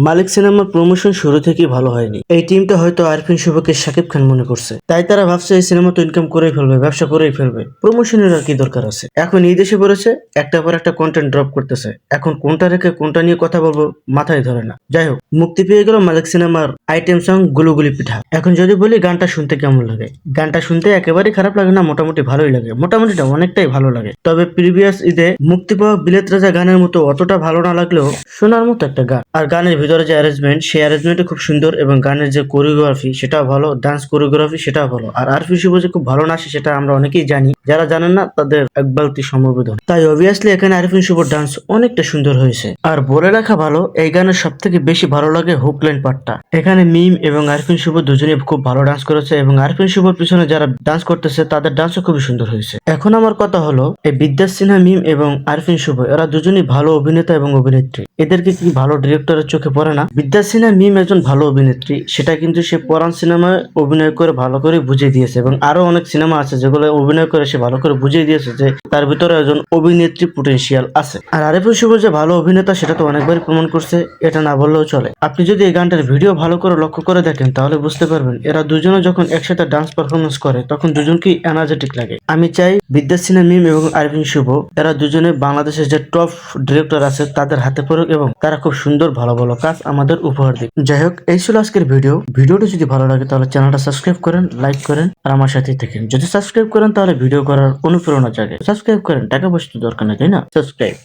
মালিক সিনেমার প্রমোশন শুরু থেকেই ভালো হয়নি। এই টিমটা হয়তো আরফিন শুভকে শাকিব খান মনে করছে, তাই তারা ভাবছে এই সিনেমা তো ইনকাম করেই ফেলবে, ব্যবসা করেই ফেলবে, প্রমোশনের আর কি দরকার আছে। এখন ঈদ এসে পড়েছে, একটার পর একটা কন্টেন্ট ড্রপ করতেছে, এখন কোনটা রেখে কোনটা নিয়ে কথা বলবো মাথায় ধরে না। যাই হোক, মুক্তি পেয়ে গেল মালিক সিনেমার আইটেম সং গুলুগুলি পিঠা। এখন যদি বলি গানটা শুনতে কেমন লাগে, গানটা শুনতে একেবারেই খারাপ লাগে না, মোটামুটি ভালোই লাগে, মোটামুটি অনেকটাই ভালো লাগে। তবে প্রিভিয়াস ঈদে মুক্তি পাওয়া বিলেত রাজা গানের মতো অতটা ভালো না লাগলেও শোনার মতো একটা গান। আর গানের ভিতরে যে অ্যারেঞ্জমেন্ট, সেই অ্যারেঞ্জমেন্টও খুব সুন্দর, এবং গানের যে কোরিওগ্রাফি সেটাও ভালো, ডান্স কোরিওগ্রাফি সেটাও ভালো। আর আরফি শুভ যে খুব ভালো নাচে সেটা আমরা অনেকেই জানি, যারা জানেন না তাদের এক বালতি সমবেদন। তাই অবভিয়াসলি এখানে আরফিন শুভর ডান্স অনেকটা সুন্দর হয়েছে। আর বলে রাখা ভালো, এই গানের সব থেকে বেশি ভালো লাগে হুক লাইন পার্টটা। এখানে মিম এবং আরফিন শুভ দুজনেই খুব ভালো ডান্স করেছে, এবং আরফিন শুভর পিছনে যারা ডান্স করতেছে তাদের ডান্সও খুবই সুন্দর হয়েছে। এখন আমার কথা হলো, এই বিদ্যাস সিনহা মিম এবং আরফিন শুভ এরা দুজনেই ভালো অভিনেতা এবং অভিনেত্রী। এদেরকে কি ভালো ডিরেক্টরের চোখে পড়ে না? বিদ্যাস সিনহা মিম একজন ভালো অভিনেত্রী, সেটা কিন্তু সে পরান সিনেমায় অভিনয় করে ভালো করে বুঝিয়ে দিয়েছে, এবং আরো অনেক সিনেমা আছে যেগুলো অভিনয় করে সে ভালো করে বুঝিয়ে দিয়েছে যে তার ভিতরে একজন অভিনেত্রী পোটেনশিয়াল আছে। আর আরফিন শুভ যে ভালো অভিনেতা সেটা তো অনেকবারই প্রমাণ করছে, এটা না বললেও চলে। আপনি যদি এই গানটার ভিডিও ভালো করে লক্ষ্য করে দেখেন তাহলে বুঝতে পারবেন এরা দুজনে যখন একসাথে ডান্স পারফরমেন্স করে তখন দুজনকেই এনার্জেটিক লাগে। আমি চাই বিদ্যাস সিনহা মিম এবং আরফিন শুভ এরা দুজনে বাংলাদেশের যে টপ ডিরেক্টর আছে তাদের হাতে পড়ুক, এবং তারা খুব সুন্দর ভালো ভালো কাজ আমাদের উপহার দিক। যাই হোক, এই ছিল আজকের ভিডিওটি যদি ভালো লাগে তাহলে চ্যানেলটা সাবস্ক্রাইব করেন, লাইক করেন, আর আমার সাথেই থাকেন। যদি সাবস্ক্রাইব করেন তাহলে ভিডিও করার অনুপ্রেরণা জাগে। সাবস্ক্রাইব করেন, টাকা পয়সা তো দরকার নেই, তাই না? সাবস্ক্রাইব।